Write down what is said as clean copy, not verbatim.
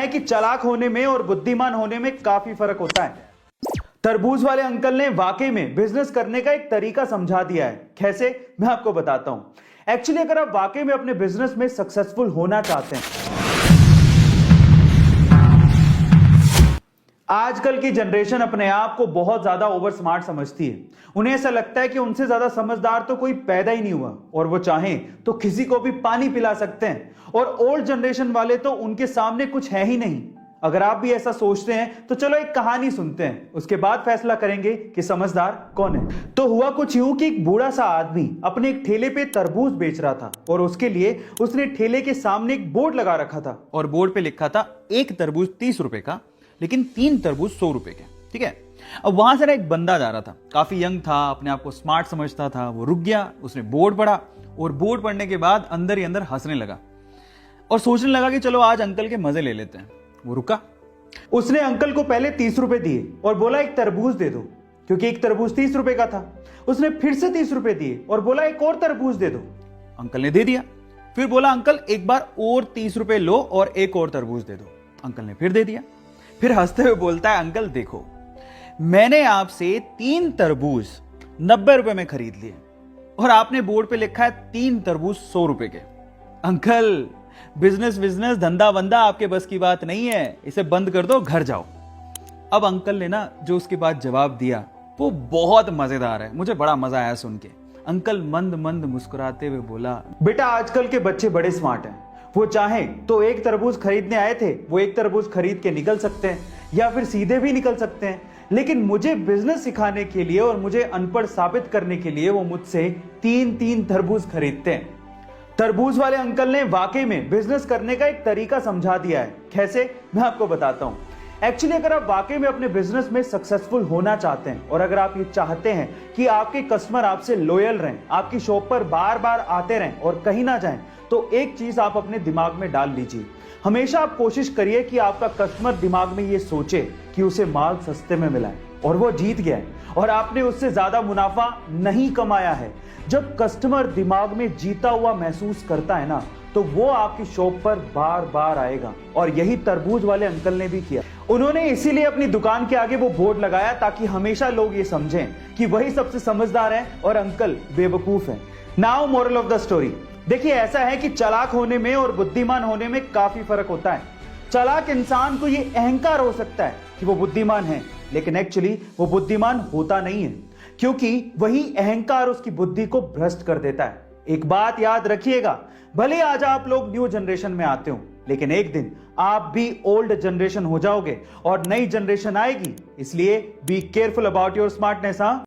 है कि चालाक होने में और बुद्धिमान होने में काफी फर्क होता है। तरबूज वाले अंकल ने वाकई में बिजनेस करने का एक तरीका समझा दिया है। कैसे, मैं आपको बताता हूं। एक्चुअली अगर आप वाकई में अपने बिजनेस में सक्सेसफुल होना चाहते हैं, आजकल की जनरेशन अपने आप को बहुत ज्यादा ओवर स्मार्ट समझती है। उन्हें ऐसा लगता है कि उनसे ज्यादा समझदार तो कोई पैदा ही नहीं हुआ और वो चाहें तो किसी को भी पानी पिला सकते हैं, और ओल्ड जनरेशन वाले तो उनके सामने कुछ है ही नहीं। अगर आप भी ऐसा सोचते हैं तो चलो एक कहानी सुनते हैं, उसके बाद फैसला करेंगे कि समझदार कौन है। तो हुआ कुछ यूं कि एक बूढ़ा सा आदमी अपने एक ठेले पे तरबूज बेच रहा था, और उसके लिए उसने ठेले के सामने एक बोर्ड लगा रखा था, और बोर्ड पे लिखा था एक तरबूज 30 रुपए का, लेकिन 3 तरबूज 100 रुपए के। ठीक है। अब वहां से ना एक बंदा जा रहा था, काफी यंग था, अपने आप को स्मार्ट समझता था। वो रुक गया, उसने बोर्ड पढ़ा, और बोर्ड पढ़ने के बाद अंदर ही अंदर हंसने लगा और सोचने लगा कि चलो आज अंकल के मजे ले लेते हैं। वो रुका, उसने अंकल को पहले 30 रुपए दिए और बोला एक तरबूज दे दो, क्योंकि एक तरबूज 30 रुपए का था। उसने फिर से 30 रुपए दिए और बोला एक और तरबूज दे दो। अंकल ने दे दिया। फिर बोला अंकल एक बार और 30 रुपए लो और एक और तरबूज दे दो। अंकल ने फिर दे दिया। फिर हंसते हुए बोलता है अंकल देखो, मैंने आपसे 3 तरबूज 90 रुपए में खरीद लिए और आपने बोर्ड पे लिखा है 3 तरबूज 100 रुपए के। अंकल बिजनेस बिजनेस धंधा वंदा आपके बस की बात नहीं है, इसे बंद कर दो, घर जाओ। अब अंकल ने ना जो उसके बाद जवाब दिया वो बहुत मजेदार है, मुझे बड़ा मजा आया सुन के। अंकल मंद मंद मुस्कुराते हुए बोला, बेटा आजकल के बच्चे बड़े स्मार्ट हैं, वो चाहें तो एक तरबूज खरीदने आए थे, वो एक तरबूज खरीद के निकल सकते हैं या फिर सीधे भी निकल सकते हैं, लेकिन मुझे बिजनेस सिखाने के लिए और मुझे अनपढ़ साबित करने के लिए वो मुझसे 3-3 तरबूज खरीदते हैं। तरबूज वाले अंकल ने वाकई में बिजनेस करने का एक तरीका समझा दिया है। कैसे, मैं आपको बताता हूं। एक्चुअली अगर आप वाकई में अपने बिजनेस में सक्सेसफुल होना चाहते हैं, और अगर आप ये चाहते हैं कि आपके कस्टमर आपसे लॉयल रहें, आपकी शॉप पर बार बार आते रहें और कहीं ना जाएं, तो एक चीज आप अपने दिमाग में डाल लीजिए। हमेशा आप कोशिश करिए कि आपका कस्टमर दिमाग में ये सोचे कि उसे माल सस्ते में मिला है और वो जीत गया है और आपने उससे ज्यादा मुनाफा नहीं कमाया है। जब कस्टमर दिमाग में जीता हुआ महसूस करता है ना, तो वो आपकी शॉप पर बार बार आएगा, और यही तरबूज वाले अंकल ने भी किया। उन्होंने इसीलिए अपनी दुकान के आगे वो बोर्ड लगाया ताकि हमेशा लोग ये समझें कि वही सबसे समझदार है और अंकल बेवकूफ है। Now moral of the story, देखिए ऐसा है कि चालाक होने में और बुद्धिमान होने में काफी फर्क होता है। चालाक इंसान को ये अहंकार हो सकता है कि वो बुद्धिमान है, लेकिन एक्चुअली वो बुद्धिमान होता नहीं है, क्योंकि वही अहंकार उसकी बुद्धि को भ्रष्ट कर देता है। एक बात याद रखिएगा, भले आज आप लोग न्यू जनरेशन में आते हो, लेकिन एक दिन आप भी ओल्ड जनरेशन हो जाओगे और नई जनरेशन आएगी। इसलिए be careful about your smartness. हाँ।